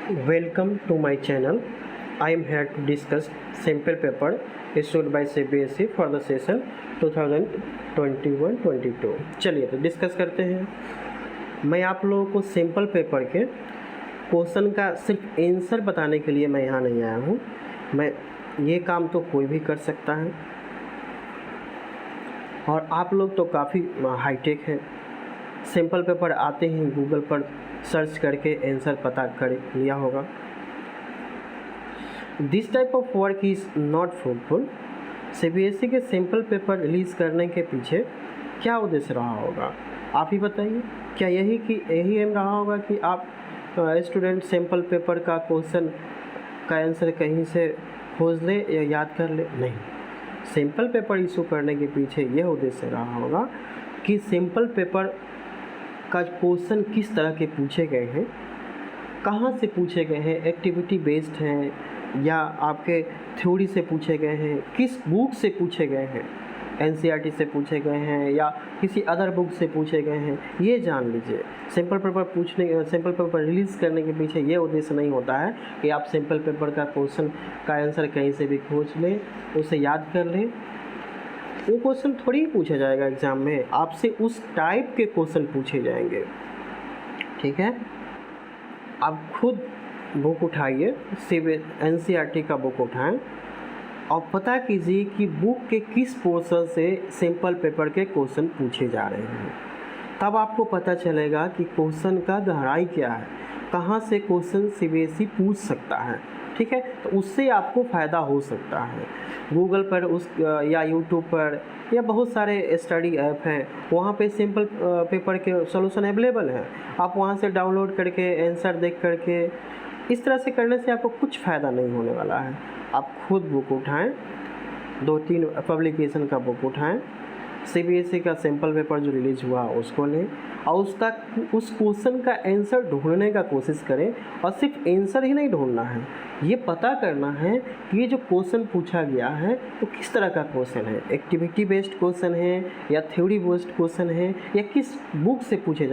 Welcome to my channel. I am here to discuss sample paper issued by CBSE for the session 2021-22। चलिए तो discuss करते हैं। मैं आप लोगों को सैम्पल पेपर के क्वेश्चन का सिर्फ आंसर बताने के लिए मैं यहाँ नहीं आया हूँ। मैं ये काम तो कोई भी कर सकता है और आप लोग तो काफ़ी हाईटेक है। सैम्पल पेपर आते ही गूगल पर सर्च करके आंसर पता कर लिया होगा। This type of work is not fruitful. CBSE के सैम्पल पेपर रिलीज़ करने के पीछे क्या उद्देश्य रहा होगा, आप ही बताइए। क्या यही एम रहा होगा कि आप स्टूडेंट सैम्पल पेपर का क्वेश्चन का आंसर कहीं से खोज ले या याद कर ले? नहीं, सैम्पल पेपर इशू करने के पीछे यह उद्देश्य रहा होगा कि सैम्पल पेपर का क्वेश्चन किस तरह के पूछे गए हैं, कहाँ से पूछे गए हैं, एक्टिविटी बेस्ड हैं या आपके थ्योरी से पूछे गए हैं, किस बुक से पूछे गए हैं, एनसीईआरटी से पूछे गए हैं या किसी अदर बुक से पूछे गए हैं, ये जान लीजिए। सैम्पल पेपर रिलीज़ करने के पीछे ये उद्देश्य नहीं होता है कि आप सैम्पल पेपर का क्वेश्चन का आंसर कहीं से भी खोज लें, उसे याद कर लें। वो क्वेश्चन थोड़ी ही पूछा जाएगा एग्ज़ाम में, आपसे उस टाइप के क्वेश्चन पूछे जाएंगे। ठीक है, आप खुद बुक उठाइए, एनसीईआरटी का बुक उठाएं और पता कीजिए कि बुक के किस पोर्शन से सैम्पल पेपर के क्वेश्चन पूछे जा रहे हैं। तब आपको पता चलेगा कि क्वेश्चन का गहराई क्या है, कहाँ से क्वेश्चन सीबीएसई पूछ सकता है। ठीक है, तो उससे आपको फ़ायदा हो सकता है। गूगल पर या यूट्यूब पर या बहुत सारे स्टडी ऐप हैं, वहाँ पे सैम्पल पेपर के सॉल्यूशन अवेलेबल हैं। आप वहाँ से डाउनलोड करके आंसर देख करके, इस तरह से करने से आपको कुछ फ़ायदा नहीं होने वाला है। आप खुद बुक उठाएं, 2-3 पब्लिकेशन का बुक उठाएं, सीबीएसई का सैम्पल पेपर जो रिलीज़ हुआ उसको लें और उस क्वेश्चन का आंसर ढूंढने का कोशिश करें। और सिर्फ आंसर ही नहीं ढूंढना है, ये पता करना है कि ये जो क्वेश्चन पूछा गया है वो किस तरह का क्वेश्चन है, एक्टिविटी बेस्ड क्वेश्चन है या थ्योरी बेस्ड क्वेश्चन है या किस बुक से पूछा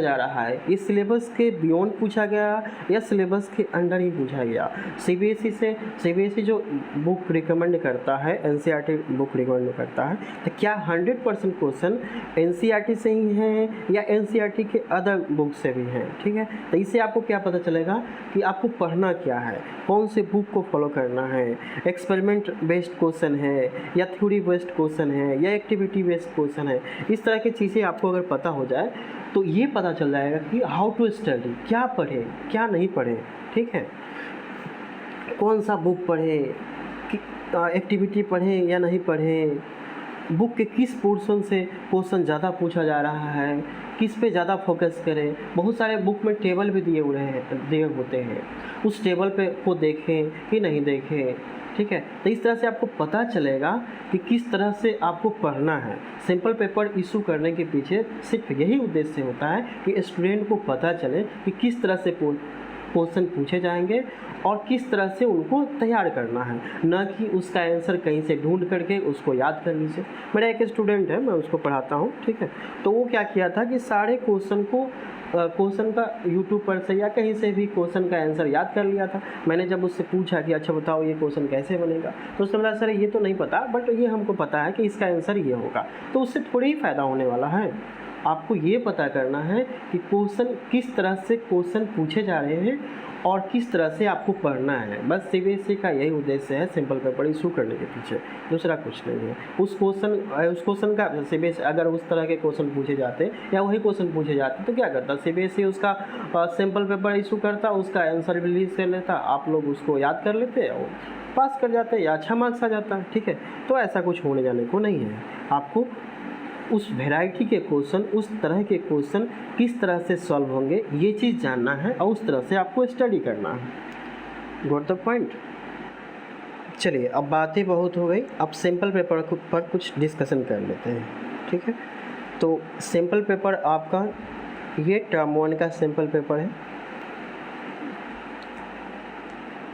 जा रहा है। ये सिलेबस के बियॉन्ड पूछा गया या सिलेबस के अंडर ही पूछा गया। सीबीएसई जो बुक रिकमेंड करता है, एनसीईआरटी बुक रिकमेंड करता है, तो क्या 100% क्वेश्चन एनसीईआरटी से ही हैं या एनसीईआरटी के अदर बुक से भी हैं। ठीक है, तो इससे आपको क्या पता चलेगा कि आपको पढ़ना क्या है, कौन से बुक को फॉलो करना है, एक्सपेरिमेंट बेस्ड क्वेश्चन है या थ्योरी बेस्ड क्वेश्चन है या एक्टिविटी बेस्ड क्वेश्चन है। इस तरह की चीज़ें आपको अगर पता हो जाए तो ये पता चल जाएगा कि हाउ टू स्टडी, क्या पढ़े क्या नहीं पढ़े। ठीक है, कौन सा बुक पढ़े, एक्टिविटी पढ़े या नहीं पढ़े, बुक के किस पोर्शन से क्वेश्चन ज़्यादा पूछा जा रहा है, किस पे ज़्यादा फोकस करें। बहुत सारे बुक में टेबल भी दिए होते हैं, उस टेबल पे को देखें कि नहीं देखें। ठीक है, तो इस तरह से आपको पता चलेगा कि किस तरह से आपको पढ़ना है। सैम्पल पेपर इशू करने के पीछे सिर्फ यही उद्देश्य होता है कि स्टूडेंट को पता चले कि किस तरह से क्वेश्चन पूछे जाएंगे और किस तरह से उनको तैयार करना है, न कि उसका आंसर कहीं से ढूंढ करके उसको याद कर लीजिए। मेरा एक स्टूडेंट है, मैं उसको पढ़ाता हूँ। ठीक है, तो वो क्या किया था कि सारे क्वेश्चन का यूट्यूब पर से या कहीं से भी क्वेश्चन का आंसर याद कर लिया था। मैंने जब उससे पूछा कि अच्छा बताओ ये क्वेश्चन कैसे बनेगा, तो उसने बोला सर ये तो नहीं पता, बट ये हमको पता है कि इसका आंसर ये होगा। तो उससे थोड़ी ही फ़ायदा होने वाला है। आपको ये पता करना है कि क्वेश्चन किस तरह से क्वेश्चन पूछे जा रहे हैं और किस तरह से आपको पढ़ना है। बस सीबीएसई का यही उद्देश्य है सैम्पल पेपर इशू करने के पीछे, दूसरा कुछ नहीं है। उस क्वेश्चन का सीबीएसई अगर उस तरह के क्वेश्चन पूछे जाते या वही क्वेश्चन पूछे जाते तो क्या करता, सीबीएसई उसका सैम्पल पेपर इशू करता, उसका आंसर रिलीज कर लेता, आप लोग उसको याद कर लेते और पास कर जाते या अच्छा मार्क्स आ जाता। ठीक है, तो ऐसा कुछ होने जाने को नहीं है। आपको उस वैरायटी के क्वेश्चन, उस तरह के क्वेश्चन किस तरह से सॉल्व होंगे ये चीज़ जानना है और उस तरह से आपको स्टडी करना है। Got the point. चलिए, अब बातें बहुत हो गई, अब सैम्पल पेपर पर कुछ डिस्कशन कर लेते हैं। ठीक है, तो सैम्पल पेपर आपका ये टर्म 1 का सैम्पल पेपर है।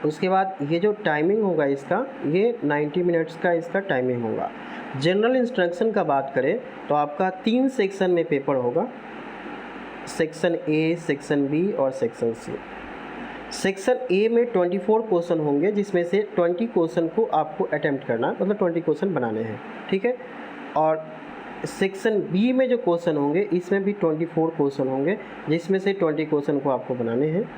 उसके बाद ये जो टाइमिंग होगा इसका, ये 90 मिनट्स का इसका टाइमिंग होगा। जनरल इंस्ट्रक्शन का बात करें तो आपका 3 सेक्शन में पेपर होगा, सेक्शन ए, सेक्शन बी और सेक्शन सी। सेक्शन ए में 24 क्वेश्चन होंगे, जिसमें से 20 क्वेश्चन को आपको अटैम्प्ट करना है, मतलब 20 क्वेश्चन बनाने हैं, ठीक है। और सेक्शन बी में जो क्वेश्चन होंगे इसमें भी 24 क्वेश्चन होंगे, जिसमें से 20 क्वेश्चन को आपको बनाने हैं।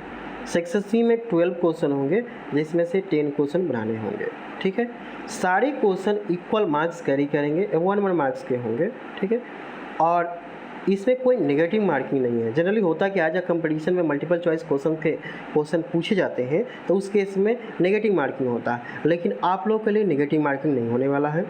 सेक्शन सी में 12 क्वेश्चन होंगे, जिसमें से 10 क्वेश्चन बनाने होंगे, ठीक है। सारे क्वेश्चन इक्वल मार्क्स कैरी करेंगे, 1 मार्क्स के होंगे, ठीक है। और इसमें कोई नेगेटिव मार्किंग नहीं है। जनरली होता कि आज कंपटीशन में मल्टीपल चॉइस क्वेश्चन पूछे जाते हैं तो उस केस में नेगेटिव मार्किंग होता है, लेकिन आप लोग के लिए नेगेटिव मार्किंग नहीं होने वाला है।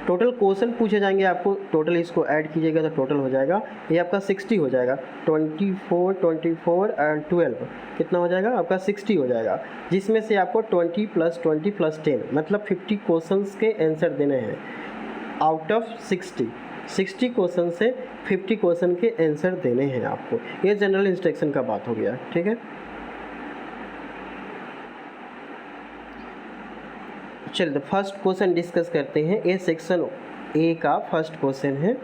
टोटल क्वेश्चन पूछे जाएंगे, आपको टोटल इसको ऐड कीजिएगा तो टोटल हो जाएगा, ये आपका 60 हो जाएगा। 24 एंड 12 कितना हो जाएगा आपका 60 हो जाएगा, जिसमें से आपको 20 + 10 मतलब 50 क्वेश्चंस के आंसर देने हैं आउट ऑफ 60 क्वेश्चन से 50 क्वेश्चन के आंसर देने हैं आपको। ये जनरल इंस्ट्रक्शन का बात हो गया, ठीक है। चलिए फर्स्ट क्वेश्चन डिस्कस करते हैं। ये सेक्शन ए का फर्स्ट क्वेश्चन है।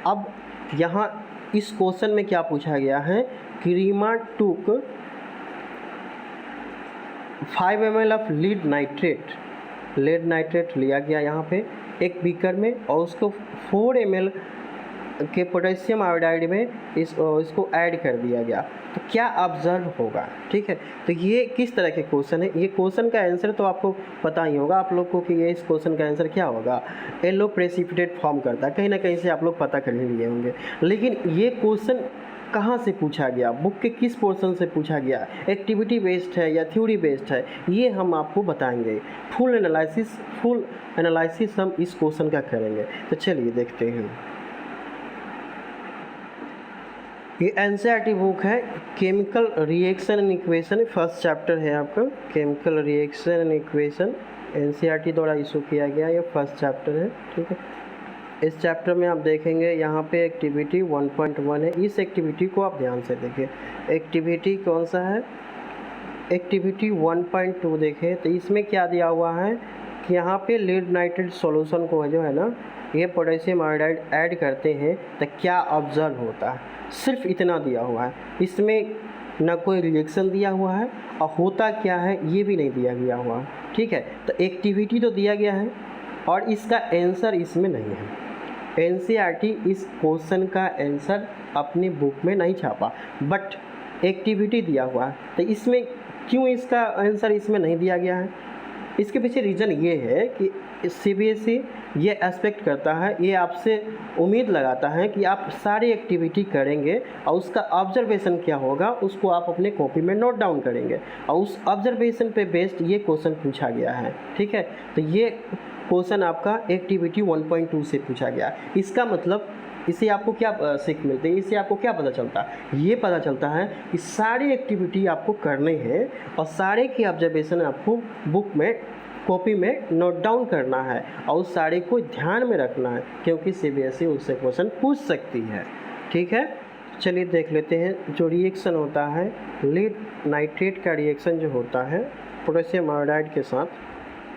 अब यहाँ इस क्वेश्चन में क्या पूछा गया है कि रीमा टूक 5 ml ऑफ लीड नाइट्रेट लिया गया यहाँ पे एक बीकर में, और उसको 4 ml के पोटेशियम आयोडाइड में इसको ऐड कर दिया गया, तो क्या ऑब्जर्व होगा, ठीक है। तो ये किस तरह के क्वेश्चन है, ये क्वेश्चन का आंसर तो आपको पता ही होगा आप लोग को कि ये इस क्वेश्चन का आंसर क्या होगा, येलो प्रेसिपिटेट फॉर्म करता है, कहीं ना कहीं से आप लोग पता कर ही लिए होंगे। लेकिन ये क्वेश्चन कहाँ से पूछा गया, बुक के किस पोर्शन से पूछा गया, एक्टिविटी बेस्ड है या थ्योरी बेस्ड है, ये हम आपको बताएंगे। फुल एनालिसिस हम इस क्वेश्चन का करेंगे। तो चलिए देखते हैं। ये एनसीईआरटी बुक है, chemical reaction and equation, first chapter है आपका chemical reaction and equation, NCERT द्वारा इशू किया गया, ये फर्स्ट चैप्टर है, ठीक है। इस चैप्टर में आप देखेंगे यहाँ पे एक्टिविटी 1.1 है। इस एक्टिविटी को आप ध्यान से देखिए, एक्टिविटी कौन सा है, एक्टिविटी 1.2 देखें। तो इसमें क्या दिया हुआ है कि यहाँ पे लीड नाइट्रेट सॉल्यूशन को जो है ना, ये पोटेशियम आयोडाइड ऐड करते हैं तो क्या ऑब्जर्व होता है, सिर्फ इतना दिया हुआ है। इसमें ना कोई रिएक्शन दिया हुआ है और होता क्या है ये भी नहीं दिया गया हुआ, ठीक है। तो एक्टिविटी तो दिया गया है और इसका आंसर इसमें नहीं है। एनसीईआरटी इस क्वेश्चन का आंसर अपनी बुक में नहीं छापा, बट एक्टिविटी दिया हुआ है। तो इसमें क्यों इसका आंसर इसमें नहीं दिया गया है, इसके पीछे रीज़न ये है कि सीबीएसई ये एक्सपेक्ट करता है, ये आपसे उम्मीद लगाता है कि आप सारी एक्टिविटी करेंगे और उसका ऑब्जर्वेशन क्या होगा उसको आप अपने कॉपी में नोट डाउन करेंगे, और उस ऑब्जर्वेशन पे बेस्ड ये क्वेश्चन पूछा गया है, ठीक है। तो ये क्वेश्चन आपका एक्टिविटी 1.2 से पूछा गया। इसका मतलब इससे आपको क्या सीख मिलती है, इससे आपको क्या पता चलता है, ये पता चलता है कि सारी एक्टिविटी आपको करनी है और सारे की ऑब्जर्वेशन आपको बुक में कॉपी में नोट डाउन करना है और उस सारे को ध्यान में रखना है, क्योंकि सीबीएसई उससे क्वेश्चन पूछ सकती है, ठीक है। चलिए देख लेते हैं। जो रिएक्शन होता है लीड नाइट्रेट का रिएक्शन जो होता है पोटेशियम आयोडाइड के साथ,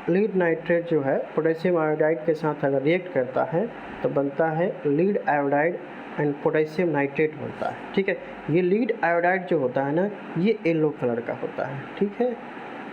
लीड नाइट्रेट जो है पोटेशियम आयोडाइड के साथ अगर रिएक्ट करता है तो बनता है lead iodide and potassium nitrate बनता है, ठीक है। ये लीड आयोडाइड जो होता है ना, ये येलो कलर का होता है, ठीक है।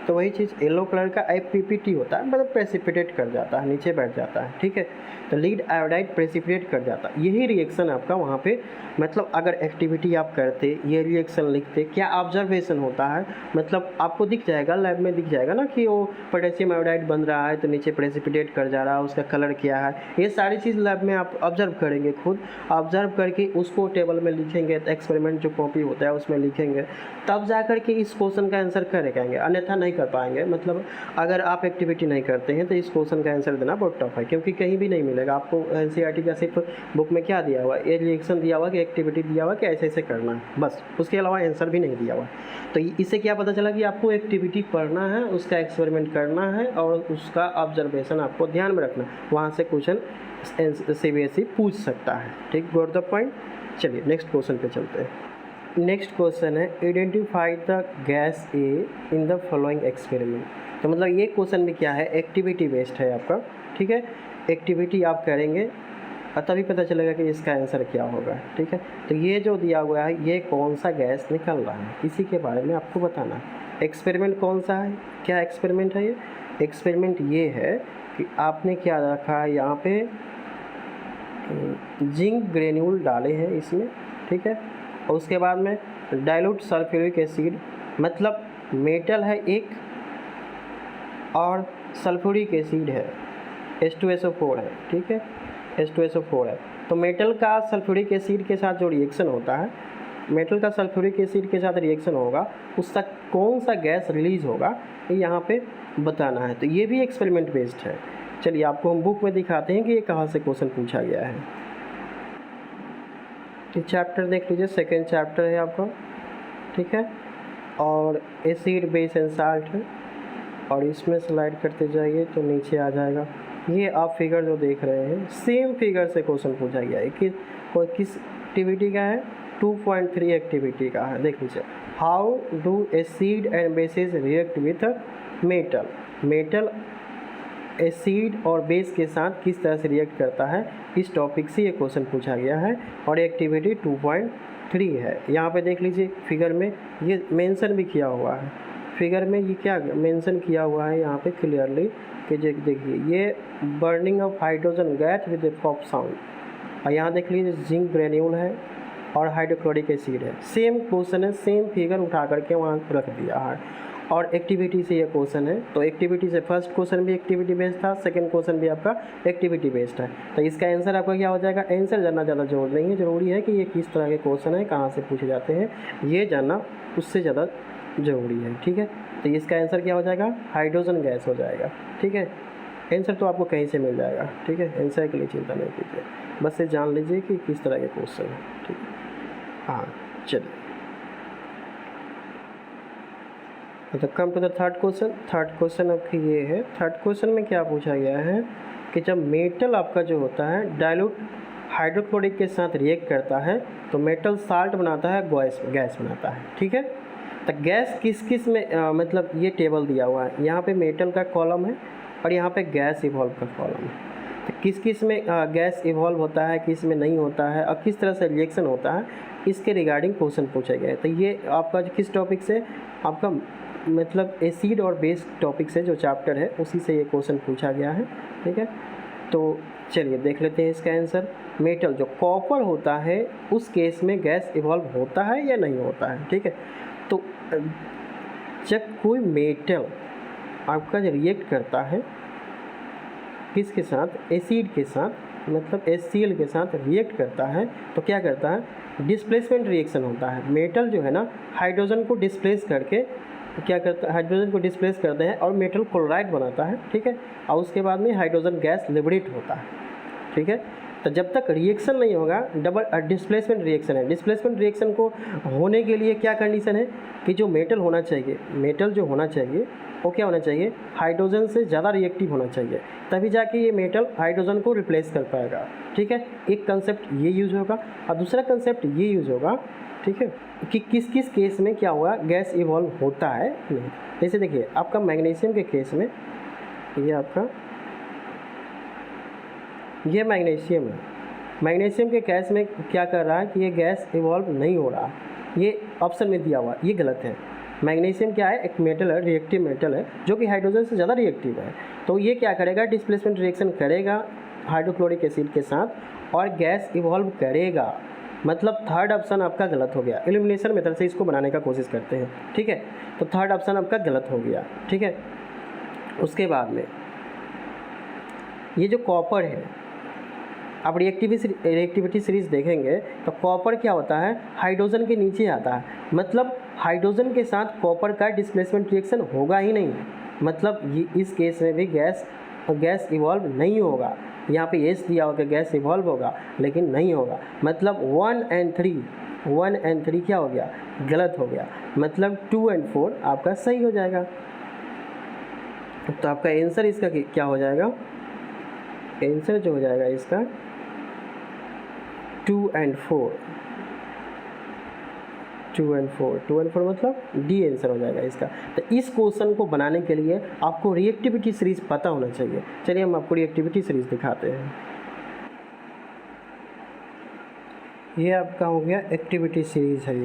तो वही चीज़ येलो कलर का FPPT होता है, मतलब प्रेसिपिटेट कर जाता है, नीचे बैठ जाता है, ठीक है। तो लीड आयोडाइड प्रेसिपिटेट कर जाता है। यही रिएक्शन आपका वहाँ पे, मतलब अगर एक्टिविटी आप करते, ये रिएक्शन लिखते, क्या ऑब्जर्वेशन होता है, मतलब आपको दिख जाएगा, लैब में दिख जाएगा ना कि वो पोटेशियम आयोडाइड बन रहा है तो नीचे प्रेसिपिटेट कर जा रहा है, उसका कलर क्या है, ये सारी चीज़ लैब में आप ऑब्जर्व करेंगे, खुद ऑब्जर्व करके उसको टेबल में लिखेंगे, एक्सपेरिमेंट जो कॉपी होता है उसमें लिखेंगे, तब जा कर के इस क्वेश्चन का आंसर करेंगे, अन्यथा नहीं कर पाएंगे। मतलब अगर आप एक्टिविटी नहीं करते हैं तो इस क्वेश्चन का आंसर देना बहुत टफ है, क्योंकि कहीं भी नहीं मिलेगा आपको। एनसीईआरटी का सिर्फ बुक में क्या दिया हुआ है, ये रिएक्शन दिया हुआ कि एक्टिविटी दिया हुआ कि ऐसे ऐसे करना है, बस, उसके अलावा आंसर भी नहीं दिया हुआ। तो इससे क्या पता चला कि आपको एक्टिविटी पढ़ना है, उसका एक्सपेरिमेंट करना है और उसका ऑब्जर्वेशन आपको ध्यान में रखना, वहाँ से क्वेश्चन सीबीएसई पूछ सकता है, ठीक, गॉट द पॉइंट। चलिए नेक्स्ट क्वेश्चन पे चलते हैं। नेक्स्ट क्वेश्चन है identify the gas A in the following experiment. तो मतलब ये क्वेश्चन भी क्या है, एक्टिविटी बेस्ड है आपका, ठीक है। एक्टिविटी आप करेंगे और तभी पता चलेगा कि इसका आंसर क्या होगा। ठीक है, तो ये जो दिया हुआ है ये कौन सा गैस निकल रहा है इसी के बारे में आपको बताना है। एक्सपेरिमेंट कौन सा है, क्या एक्सपेरिमेंट है ये? एक्सपेरिमेंट ये है कि आपने क्या रखा है, यहाँ पे जिंक ग्रेन्यूल डाले हैं इसमें। ठीक है, और उसके बाद में डाइल्यूट सल्फ्यूरिक एसिड, मतलब मेटल है एक और सल्फ्यूरिक एसिड है, H2SO4 है। ठीक है, H2SO4 है। तो मेटल का सल्फ्यूरिक एसिड के साथ जो रिएक्शन होता है, मेटल का सल्फ्यूरिक एसिड के साथ रिएक्शन होगा, उसका कौन सा गैस रिलीज होगा ये यहाँ पे बताना है। तो ये भी एक्सपेरिमेंट बेस्ड है। चलिए आपको हम बुक में दिखाते हैं कि ये कहाँ से क्वेश्चन पूछा गया है। ये चैप्टर देख लीजिए, सेकेंड चैप्टर है आपका। ठीक है, और एसिड बेस एंड साल्ट है, और इसमें स्लाइड करते जाइए तो नीचे आ जाएगा। ये आप फिगर जो देख रहे हैं सेम फिगर से क्वेश्चन पूछा गया है कि किस एक्टिविटी का है, 2.3 एक्टिविटी का है। देख लीजिए, how do acid and bases react with metal. Metal acid और बेस के साथ किस तरह से रिएक्ट करता है, इस टॉपिक से ये क्वेश्चन पूछा गया है, और एक्टिविटी 2.3 है। यहाँ पे देख लीजिए फिगर में ये मेंशन भी किया हुआ है। फिगर में ये क्या मेंशन किया हुआ है यहाँ पे क्लियरली कि देखिए ये burning of hydrogen gas with A pop sound, और यहाँ देख लीजिए जिंक ग्रेन्यूल है और हाइड्रोक्लोरिक एसिड है। सेम क्वेश्चन है, सेम फिगर उठा करके वहाँ रख दिया है, और एक्टिविटी से ये क्वेश्चन है। तो एक्टिविटी से फर्स्ट क्वेश्चन भी एक्टिविटी बेस्ड था, सेकंड क्वेश्चन भी आपका एक्टिविटी बेस्ड है। तो इसका आंसर आपका क्या हो जाएगा? आंसर जानना ज़्यादा जरूरी नहीं है, ज़रूरी है कि ये किस तरह के क्वेश्चन है, कहाँ से पूछे जाते हैं, ये जानना उससे ज़्यादा ज़रूरी है। ठीक है, तो इसका आंसर क्या हो जाएगा? हाइड्रोजन गैस हो जाएगा। ठीक है, आंसर तो आपको कहीं से मिल जाएगा। ठीक है, आंसर के लिए चिंता नहीं कीजिए, बस ये जान लीजिए कि किस तरह के क्वेश्चन है। ठीक है, हाँ चलिए, तो come to the third question. Third question आपकी ये है। थर्ड क्वेश्चन में क्या पूछा गया है कि जब मेटल आपका जो होता है डाइल्यूट हाइड्रोक्लोरिक के साथ रिएक्ट करता है तो मेटल साल्ट बनाता है, गैस बनाता है। ठीक है, तो गैस किस किस में मतलब ये टेबल दिया हुआ है, यहाँ पे मेटल का कॉलम है और यहाँ पे गैस इवॉल्व का कॉलम है। तो किस किस में गैस इवॉल्व होता है, किस में नहीं होता है, और किस तरह से रिएक्शन होता है, इसके रिगार्डिंग क्वेश्चन पूछे गए। तो ये आपका किस टॉपिक से, आपका मतलब एसिड और बेस टॉपिक से जो चैप्टर है उसी से ये क्वेश्चन पूछा गया है। ठीक है, तो चलिए देख लेते हैं इसका आंसर। मेटल जो कॉपर होता है उस केस में गैस इवॉल्व होता है या नहीं होता है। ठीक है, तो जब कोई मेटल आपका जो रिएक्ट करता है किसके साथ, एसिड के साथ, मतलब HCl के साथ रिएक्ट करता है, तो क्या करता है? डिस्प्लेसमेंट रिएक्शन होता है। मेटल जो है ना हाइड्रोजन को डिस्प्लेस करके क्या करता है, हाइड्रोजन को डिस्प्लेस करते हैं और मेटल क्लोराइड बनाता है। ठीक है, और उसके बाद में हाइड्रोजन गैस लिबरेट होता है। ठीक है, तो जब तक रिएक्शन नहीं होगा, डबल डिस्प्लेसमेंट रिएक्शन है। डिस्प्लेसमेंट रिएक्शन को होने के लिए क्या कंडीशन है कि जो मेटल होना चाहिए, मेटल जो होना चाहिए वो क्या होना चाहिए? हाइड्रोजन से ज़्यादा रिएक्टिव होना चाहिए, तभी जाके ये मेटल हाइड्रोजन को रिप्लेस कर पाएगा। ठीक है, एक कंसेप्ट ये यूज़ होगा, और दूसरा कंसेप्ट ये यूज़ होगा। ठीक है, कि किस किस केस में क्या हुआ, गैस इवॉल्व होता है नहीं। जैसे देखिए आपका मैग्नीशियम के केस में, ये आपका ये मैग्नीशियम है। मैग्नीशियम के केस में क्या कर रहा है कि ये गैस इवॉल्व नहीं हो रहा, ये ऑप्शन में दिया हुआ, ये गलत है। मैग्नीशियम क्या है? एक मेटल है, रिएक्टिव मेटल है, जो कि हाइड्रोजन से ज़्यादा रिएक्टिव है। तो ये क्या करेगा? डिस्प्लेसमेंट रिएक्शन करेगा हाइड्रोक्लोरिक एसिड के साथ और गैस इवॉल्व करेगा। मतलब थर्ड ऑप्शन आपका गलत हो गया। एलिमिनेशन मेथड से इसको बनाने का कोशिश करते हैं। ठीक है, तो थर्ड ऑप्शन आपका गलत हो गया। ठीक है, उसके बाद में ये जो कॉपर है, आप रिएक्टिविटी सीरीज देखेंगे तो कॉपर क्या होता है? हाइड्रोजन के नीचे आता है, मतलब हाइड्रोजन के साथ कॉपर का डिस्प्लेसमेंट रिएक्शन होगा ही नहीं। मतलब ये इस केस में भी गैस इवॉल्व नहीं होगा। यहाँ पे एस दिया होगा गैस इवॉल्व होगा, लेकिन नहीं होगा। मतलब 1 and 3 क्या हो गया? गलत हो गया। मतलब 2 and 4 आपका सही हो जाएगा। तो आपका आंसर इसका क्या हो जाएगा? आंसर जो हो जाएगा इसका 2 and 4 मतलब डी आंसर हो जाएगा इसका। तो इस क्वेश्चन को बनाने के लिए आपको रिएक्टिविटी सीरीज पता होना चाहिए। चलिए हम आपको रिएक्टिविटी सीरीज दिखाते हैं। ये आपका हो गया एक्टिविटी सीरीज़ है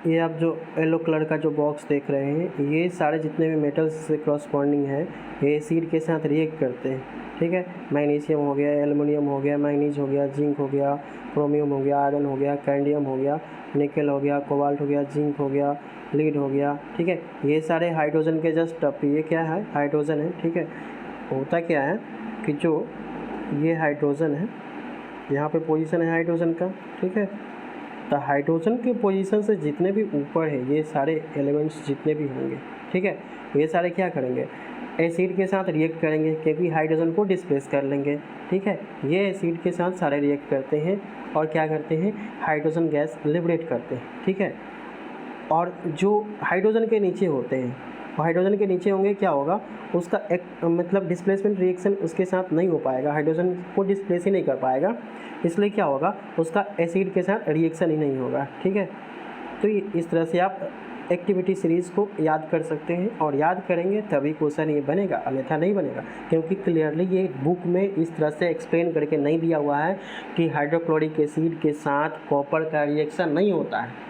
ये आप जो येलो कलर का जो बॉक्स देख रहे हैं, ये सारे जितने भी मेटल्स से क्रॉसपॉन्डिंग है ये एसिड के साथ रिएक्ट करते हैं। ठीक है, मैग्नीशियम हो गया, एल्युमिनियम हो गया, मैंगनीज हो गया, जिंक हो गया, क्रोमियम हो गया, आयरन हो गया, कैंडियम हो गया, निकल हो गया, कोबाल्ट हो गया, जिंक हो गया, लीड हो गया। ठीक है, ये सारे हाइड्रोजन के जस्ट अप, ये क्या है, हाइड्रोजन है। ठीक है, होता क्या है कि जो ये हाइड्रोजन है, यहाँ पे पोजीशन है हाइड्रोजन का। ठीक है, तो हाइड्रोजन के पोजीशन से जितने भी ऊपर है ये सारे एलिमेंट्स जितने भी होंगे, ठीक है, ये सारे क्या करेंगे, एसिड के साथ रिएक्ट करेंगे, क्योंकि हाइड्रोजन को डिस्प्लेस कर लेंगे। ठीक है, ये एसिड के साथ सारे रिएक्ट करते हैं और क्या करते हैं, हाइड्रोजन गैस लिबरेट करते हैं। ठीक है, और जो हाइड्रोजन के नीचे होते हैं, हाइड्रोजन के नीचे होंगे, क्या होगा, उसका एक मतलब डिस्प्लेसमेंट रिएक्शन उसके साथ नहीं हो पाएगा, हाइड्रोजन को डिस्प्लेस ही नहीं कर पाएगा, इसलिए क्या होगा, उसका एसिड के साथ रिएक्शन ही नहीं होगा। ठीक है, तो इस तरह से आप एक्टिविटी सीरीज़ को याद कर सकते हैं, और याद करेंगे तभी क्वेश्चन ये बनेगा, अन्यथा नहीं बनेगा, क्योंकि क्लियरली ये बुक में इस तरह से एक्सप्लेन करके नहीं दिया हुआ है कि हाइड्रोक्लोरिक एसिड के साथ कॉपर का रिएक्शन नहीं होता है।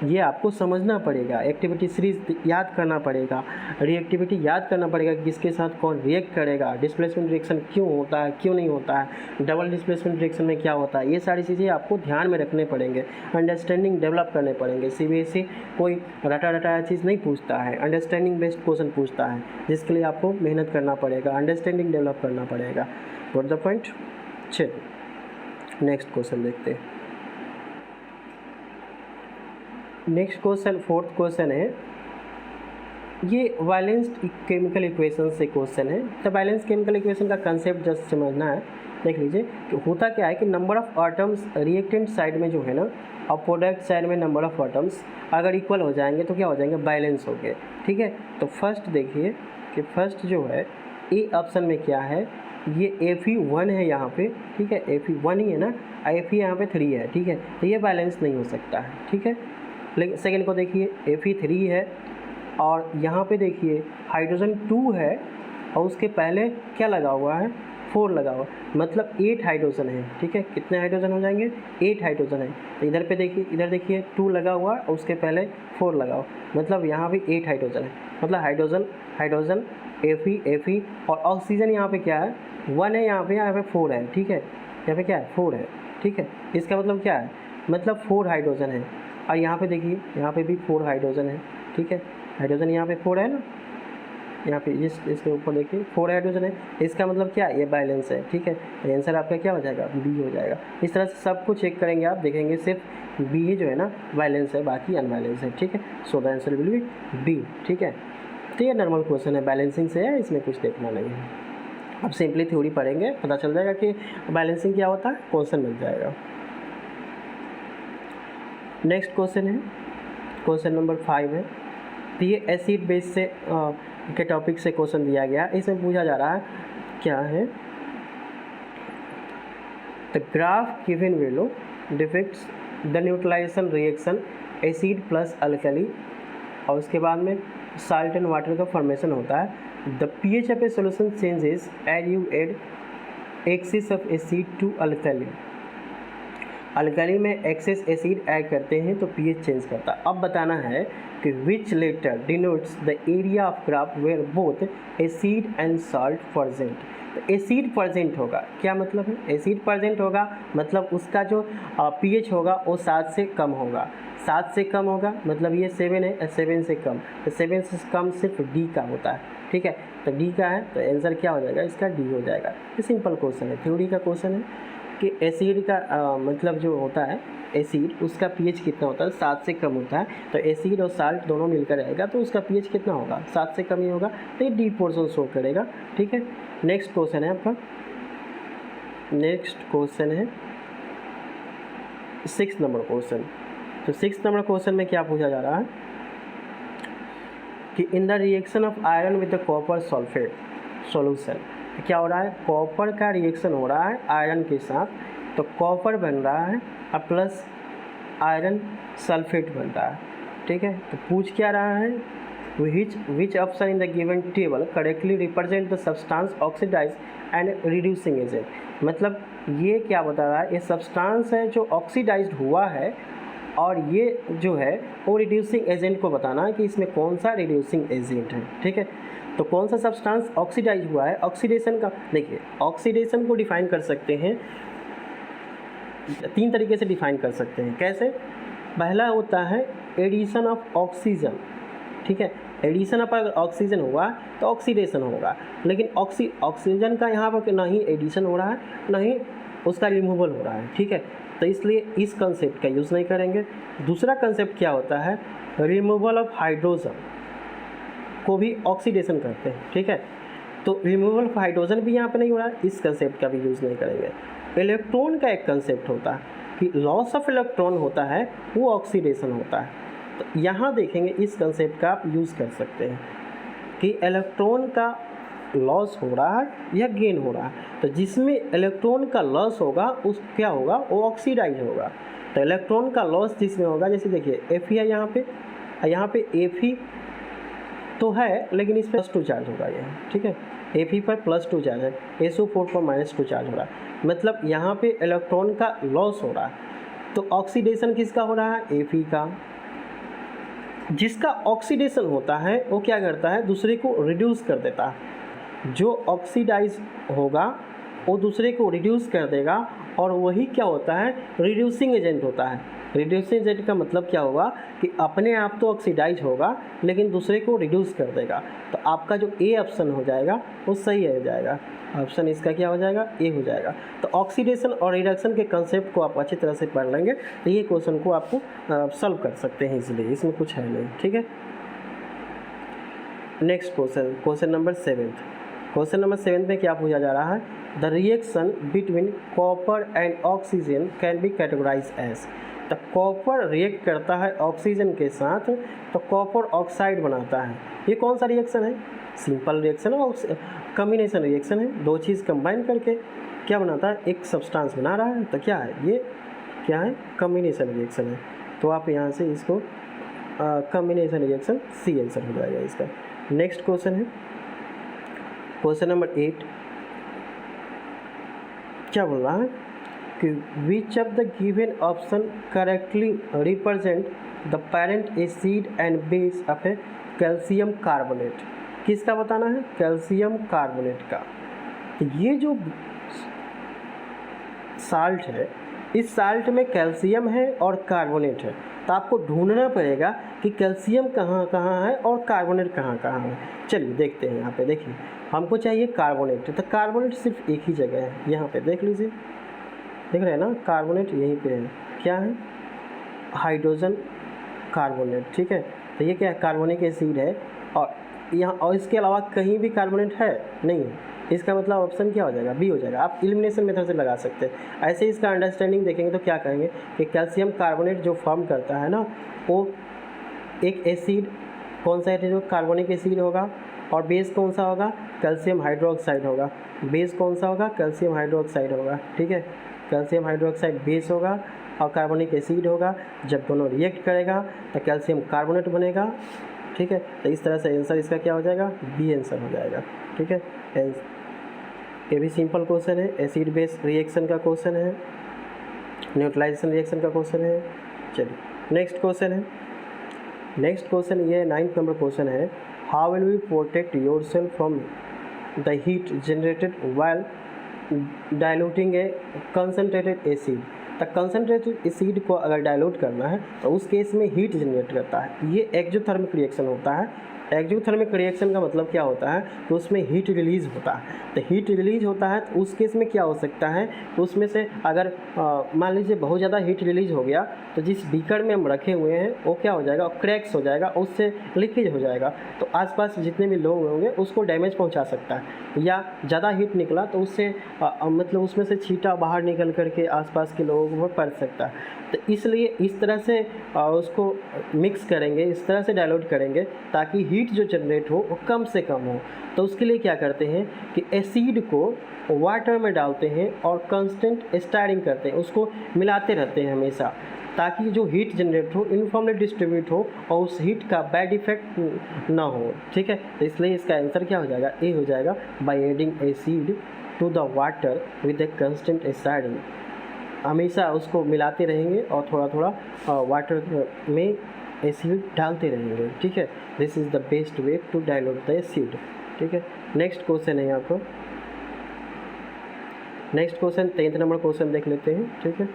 ये आपको समझना पड़ेगा, एक्टिविटी सीरीज याद करना पड़ेगा, रिएक्टिविटी याद करना पड़ेगा कि किसके साथ कौन रिएक्ट करेगा, डिस्प्लेसमेंट रिएक्शन क्यों होता है, क्यों नहीं होता है, डबल डिस्प्लेसमेंट रिएक्शन में क्या होता है, ये सारी चीज़ें आपको ध्यान में रखने पड़ेंगे, अंडरस्टैंडिंग डेवलप करने पड़ेंगे। सीबीएसई कोई रटा रटाया चीज़ नहीं पूछता है, अंडरस्टैंडिंग बेस्ड क्वेश्चन पूछता है, जिसके लिए आपको मेहनत करना पड़ेगा, अंडरस्टैंडिंग डेवलप करना पड़ेगा। Got the point. चलिए नेक्स्ट क्वेश्चन देखते हैं। नेक्स्ट क्वेश्चन, फोर्थ क्वेश्चन है, ये बैलेंस्ड केमिकल इक्वेशन से क्वेश्चन है। तो बैलेंस केमिकल इक्वेशन का कंसेप्ट जस्ट समझना है। देख लीजिए कि होता क्या है कि number of atoms reactant side में जो है ना, और प्रोडक्ट साइड में नंबर ऑफ एटम्स अगर इक्वल हो जाएंगे तो क्या हो जाएंगे, बैलेंस हो गए। ठीक है, तो फर्स्ट देखिए कि फर्स्ट जो है ए ऑप्शन में क्या है, ये Fe1 है यहाँ पे। ठीक है, Fe1 ही है ना, Fe यहाँ पे 3 है। ठीक है, तो ये बैलेंस नहीं हो सकता है। ठीक है, लेकिन सेकेंड को देखिए Fe3 है, और यहाँ पे देखिए हाइड्रोजन 2 है, और उसके पहले क्या लगा हुआ है, 4 लगा हुआ, मतलब 8 हाइड्रोजन है। ठीक है, कितने हाइड्रोजन हो जाएंगे, 8 हाइड्रोजन है। तो इधर पे देखिए, इधर देखिए 2 लगा हुआ और उसके पहले 4 लगा हुआ, मतलब यहाँ भी 8 हाइड्रोजन है। मतलब हाइड्रोजन Fe और ऑक्सीजन यहाँ पे क्या है, 1 है, यहाँ पे 4 है। ठीक है, यहाँ पे क्या है, 4 है। ठीक है, इसका मतलब क्या है, मतलब 4 हाइड्रोजन है, और यहाँ पे देखिए यहाँ पे भी 4 हाइड्रोजन है। ठीक है, हाइड्रोजन यहाँ पे 4 है ना, यहाँ पे इसके ऊपर देखिए 4 हाइड्रोजन है, इसका मतलब क्या है, ये बैलेंस है। ठीक है, आंसर आपका क्या हो जाएगा, बी हो जाएगा। इस तरह से सबको चेक करेंगे आप, देखेंगे सिर्फ बी ही जो है ना बैलेंस है, बाकी अनबैलेंस है। ठीक है, so the answer will be B. ठीक है, तो ये नॉर्मल क्वेश्चन है, बैलेंसिंग से है, इसमें कुछ देखना नहीं है। अब सिंपली थ्योरी पढ़ेंगे, पता चल जाएगा कि बैलेंसिंग क्या होता है, क्वेश्चन मिल जाएगा। नेक्स्ट क्वेश्चन है, क्वेश्चन नंबर 5 है। तो ये एसिड बेस से के टॉपिक से क्वेश्चन दिया गया, इसमें पूछा जा रहा है क्या है, the graph given below depicts the neutralisation reaction acid plus alkali, और उसके बाद में साल्ट एंड वाटर का फॉर्मेशन होता है। The pH of a solution changes as you add excess of acid to alkali. Alkali में एक्सेस एसिड ऐड करते हैं तो पीएच चेंज करता है। अब बताना है कि which letter denotes the area of graph where both acid and salt present. तो एसिड प्रेजेंट होगा, क्या मतलब है, एसिड प्रेजेंट होगा मतलब उसका जो पीएच होगा वो 7 से कम होगा। 7 से कम होगा मतलब ये 7 है, 7 से कम, तो 7 से कम सिर्फ डी का होता है। ठीक है, तो डी का है तो आंसर क्या हो जाएगा, इसका डी हो जाएगा। ये सिंपल क्वेश्चन है, थ्योरी का क्वेश्चन है कि एसिड का मतलब जो होता है एसिड, उसका पीएच कितना होता है, 7 से कम होता है। तो एसिड और साल्ट दोनों मिलकर रहेगा तो उसका पीएच कितना होगा, 7 से कम ही होगा, तो ये डी पोर्शन शो करेगा। ठीक है, नेक्स्ट क्वेश्चन है आपका, नेक्स्ट क्वेश्चन है 6 नंबर क्वेश्चन। तो 6 नंबर क्वेश्चन में क्या पूछा जा रहा है कि in the reaction of iron with the copper sulphate solution, क्या हो रहा है, कॉपर का रिएक्शन हो रहा है आयरन के साथ, तो कॉपर बन रहा है और प्लस आयरन सल्फेट बन रहा है। ठीक है, तो पूछ क्या रहा है, which option in the given table correctly represent the substance oxidise and reducing agent. मतलब ये क्या बता रहा है, ये सब्सटेंस है जो ऑक्सीडाइज्ड हुआ है, और ये जो है वो रिड्यूसिंग एजेंट को बताना है कि इसमें कौन सा रिड्यूसिंग एजेंट है। ठीक है, तो कौन सा सब्सटेंस ऑक्सीडाइज हुआ है। ऑक्सीडेशन का देखिए, ऑक्सीडेशन को डिफाइन कर सकते हैं 3 तरीके से डिफाइन कर सकते हैं। कैसे? पहला होता है एडिशन ऑफ ऑक्सीजन। ठीक है, एडिशन ऑफ अगर ऑक्सीजन हुआ तो ऑक्सीडेशन होगा, लेकिन ऑक्सीजन का यहाँ पर ना ही एडिशन हो रहा है ना ही उसका रिमूवल हो रहा है। ठीक है, तो इसलिए इस कंसेप्ट का यूज़ नहीं करेंगे। दूसरा कंसेप्ट क्या होता है, रिमूवल ऑफ हाइड्रोजन को भी ऑक्सीडेशन करते हैं। ठीक है, तो रिमूवल ऑफ हाइड्रोजन भी यहाँ पे नहीं हो रहा है, इस कंसेप्ट का भी यूज़ नहीं करेंगे। इलेक्ट्रॉन का एक कंसेप्ट होता है कि लॉस ऑफ इलेक्ट्रॉन होता है, वो ऑक्सीडेशन होता है। तो यहाँ देखेंगे इस कंसेप्ट का आप यूज़ कर सकते हैं कि इलेक्ट्रॉन का लॉस हो रहा है या गेन हो रहा है। तो जिसमें इलेक्ट्रॉन का लॉस होगा उस क्या होगा, वो ऑक्सीडाइज होगा। तो इलेक्ट्रॉन का लॉस जिसमें होगा, जैसे देखिए Fe है यहाँ पे Fe तो है, लेकिन इस पर +2 चार्ज होगा ये। ठीक है, Fe पर +2 चार्ज है, SO4 पर -2 चार्ज हो रहा है, मतलब यहाँ पे इलेक्ट्रॉन का लॉस हो रहा है। तो ऑक्सीडेशन किसका हो रहा है, Fe का। जिसका ऑक्सीडेशन होता है वो क्या करता है, दूसरे को रिड्यूस कर देता है। जो ऑक्सीडाइज होगा वो दूसरे को रिड्यूस कर देगा, और वही क्या होता है, रिड्यूसिंग एजेंट होता है। रिड्यूसिंग एजेंट का मतलब क्या होगा कि अपने आप तो ऑक्सीडाइज होगा लेकिन दूसरे को रिड्यूस कर देगा। तो आपका जो ए ऑप्शन हो जाएगा वो सही हो जाएगा। ऑप्शन इसका क्या हो जाएगा, ए हो जाएगा। तो ऑक्सीडेशन और रिडक्शन के कंसेप्ट को आप अच्छी तरह से पढ़ लेंगे तो ये क्वेश्चन को आपको सॉल्व कर सकते हैं इजीली, इसमें कुछ है नहीं। ठीक है, next question, question number 7। Question number 7 में क्या पूछा जा रहा है, the reaction between copper and oxygen can be categorise as. तो कॉपर रिएक्ट करता है ऑक्सीजन के साथ तो कॉपर ऑक्साइड बनाता है। ये कौन सा रिएक्शन है, सिंपल रिएक्शन है, कम्बिनेशन रिएक्शन है। दो चीज़ कंबाइन करके क्या बनाता है, एक सब्सटेंस बना रहा है। तो क्या है ये, क्या है, कम्बिनेशन रिएक्शन है। तो आप यहाँ से इसको कम्बिनेशन रिएक्शन सी आंसर हो जाएगा इसका। नेक्स्ट क्वेश्चन है क्वेश्चन नंबर 8। क्या बोल रहा है कि which of the given option correctly represent the parent acid and base of A calcium carbonate. किसका बताना है, कैल्शियम कार्बोनेट का। तो ये जो साल्ट है, इस साल्ट में कैल्शियम है और कार्बोनेट है, तो आपको ढूंढना पड़ेगा कि कैल्शियम कहाँ कहाँ है और कार्बोनेट कहाँ कहाँ है। चलिए देखते हैं, यहाँ पे देखिए हमको चाहिए कार्बोनेट। तो कार्बोनेट सिर्फ एक ही जगह है, यहाँ पे देख लीजिए, देख रहे हैं ना, कार्बोनेट यहीं पे है। क्या है, हाइड्रोजन कार्बोनेट। ठीक है, तो ये क्या है, कार्बोनिक एसिड है, और यहाँ और इसके अलावा कहीं भी कार्बोनेट है नहीं है। इसका मतलब ऑप्शन क्या हो जाएगा, बी हो जाएगा। आप एलिमिनेशन मेथड से लगा सकते हैं। ऐसे इसका अंडरस्टैंडिंग देखेंगे तो क्या कहेंगे कि कैल्शियम कार्बोनेट जो फॉर्म करता है ना, वो एक एसिड, कौन सा है, जो कार्बोनिक एसिड होगा, और बेस कौन सा होगा, कैल्शियम हाइड्रोक्साइड होगा। बेस कौन सा होगा, कैल्शियम हाइड्रोक्साइड होगा। ठीक है, कैल्शियम हाइड्रोक्साइड बेस होगा और कार्बोनिक एसिड होगा। जब दोनों रिएक्ट करेगा तो कैल्शियम कार्बोनेट बनेगा। ठीक है, तो इस तरह से आंसर इसका क्या हो जाएगा, बी आंसर हो जाएगा। ठीक है, ये भी सिंपल क्वेश्चन है, एसिड बेस रिएक्शन का क्वेश्चन है, न्यूट्रलाइजेशन रिएक्शन का क्वेश्चन है। चलिए नेक्स्ट क्वेश्चन है, नेक्स्ट क्वेश्चन ये 9th नंबर क्वेश्चन है, how will we protect yourself from the heat generated while diluting a concentrated acid. तो कंसनट्रेटेड एसिड को अगर डाइल्यूट करना है तो उस केस में हीट जनरेट करता है। ये एक्सोथर्मिक रिएक्शन होता है। एक्सोथर्मिक रिएक्शन का मतलब क्या होता है, तो उसमें हीट रिलीज होता है। तो हीट रिलीज होता है तो उस केस में क्या हो सकता है, तो उसमें से अगर मान लीजिए बहुत ज़्यादा हीट रिलीज हो गया तो जिस बीकर में हम रखे हुए हैं वो क्या हो जाएगा, क्रैक्स हो जाएगा, उससे लीकेज हो जाएगा। तो आसपास जितने भी लोग होंगे उसको डैमेज पहुंचा सकता है। या ज़्यादा हीट निकला तो उससे मतलब उसमें से छींटा बाहर निकल करके आसपास के लोगों को पड़ सकता है। तो इसलिए इस तरह से उसको मिक्स करेंगे, इस तरह से डाइल्यूट करेंगे ताकि हीट जो जनरेट हो वो कम से कम हो। तो उसके लिए क्या करते हैं कि एसिड को वाटर में डालते हैं और कांस्टेंट स्टायरिंग करते हैं, उसको मिलाते रहते हैं हमेशा, ताकि जो हीट जनरेट हो यूनिफॉर्मली डिस्ट्रीब्यूट हो और उस हीट का बैड इफेक्ट ना हो। ठीक है, तो इसलिए इसका आंसर क्या हो जाएगा, ए हो जाएगा। By adding acid to the water with a constant acidic, हमेशा उसको मिलाते रहेंगे और थोड़ा थोड़ा वाटर में एसिड डालते रहेंगे, ठीक है। This is the best way to dilute the acid, ठीक है। नेक्स्ट क्वेश्चन है यहाँ पर, next question 10th number question देख लेते हैं, ठीक है।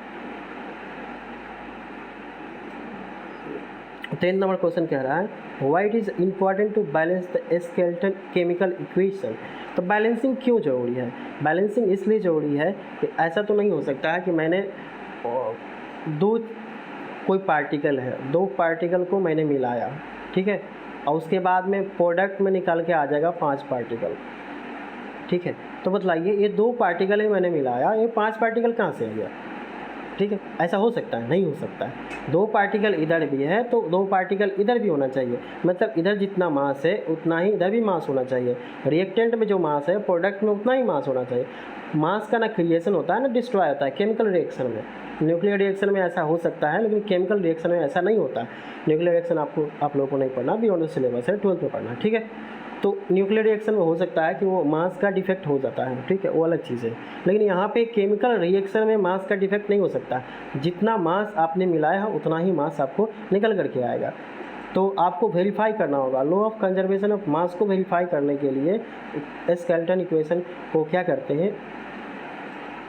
10th नंबर क्वेश्चन कह रहा है why it is important to balance the skeleton chemical equation. तो बैलेंसिंग क्यों ज़रूरी है? बैलेंसिंग इसलिए ज़रूरी है कि ऐसा तो नहीं हो सकता है कि मैंने दो कोई पार्टिकल है, दो पार्टिकल को मैंने मिलाया, ठीक है, और उसके बाद में प्रोडक्ट में निकाल के आ जाएगा 5 पार्टिकल, ठीक है। तो बतलाइए ये 2 पार्टिकल ही मैंने मिलाया, ये 5 पार्टिकल कहाँ से आ गया, ठीक है। ऐसा हो सकता है? नहीं हो सकता है। 2 पार्टिकल इधर भी है तो 2 पार्टिकल इधर भी होना चाहिए, मतलब इधर जितना मास है उतना ही इधर भी मास होना चाहिए। रिएक्टेंट में जो मास है प्रोडक्ट में उतना ही मास होना चाहिए। मास का ना क्रिएशन होता है ना डिस्ट्रॉय होता है केमिकल रिएक्शन में। न्यूक्लियर रिएक्शन में ऐसा हो सकता है लेकिन केमिकल रिएक्शन में ऐसा नहीं होता। न्यूक्लियर रिएक्शन आप लोगों को नहीं पढ़ना, बियॉन्ड द सिलेबस है, 12th में पढ़ना, ठीक है। तो न्यूक्लियर रिएक्शन में हो सकता है कि वो मास का डिफेक्ट हो जाता है, ठीक है, वो अलग चीज़ है। लेकिन यहाँ पे केमिकल रिएक्शन में मास का डिफेक्ट नहीं हो सकता। जितना मास आपने मिलाया है उतना ही मास आपको निकल करके आएगा। तो आपको वेरीफाई करना होगा। लॉ ऑफ कंजर्वेशन ऑफ मास को वेरीफाई करने के लिए स्केलेटन इक्वेशन को क्या करते हैं,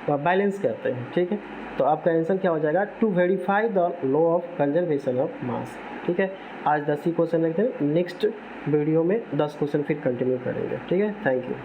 बैलेंस करते हैं, ठीक है। तो आपका आंसर क्या हो जाएगा, to verify the law of conservation of mass, ठीक है। आज 10 ही क्वेश्चन रखते हैं, नेक्स्ट वीडियो में 10 क्वेश्चन फिर कंटिन्यू करेंगे, ठीक है। Thank you.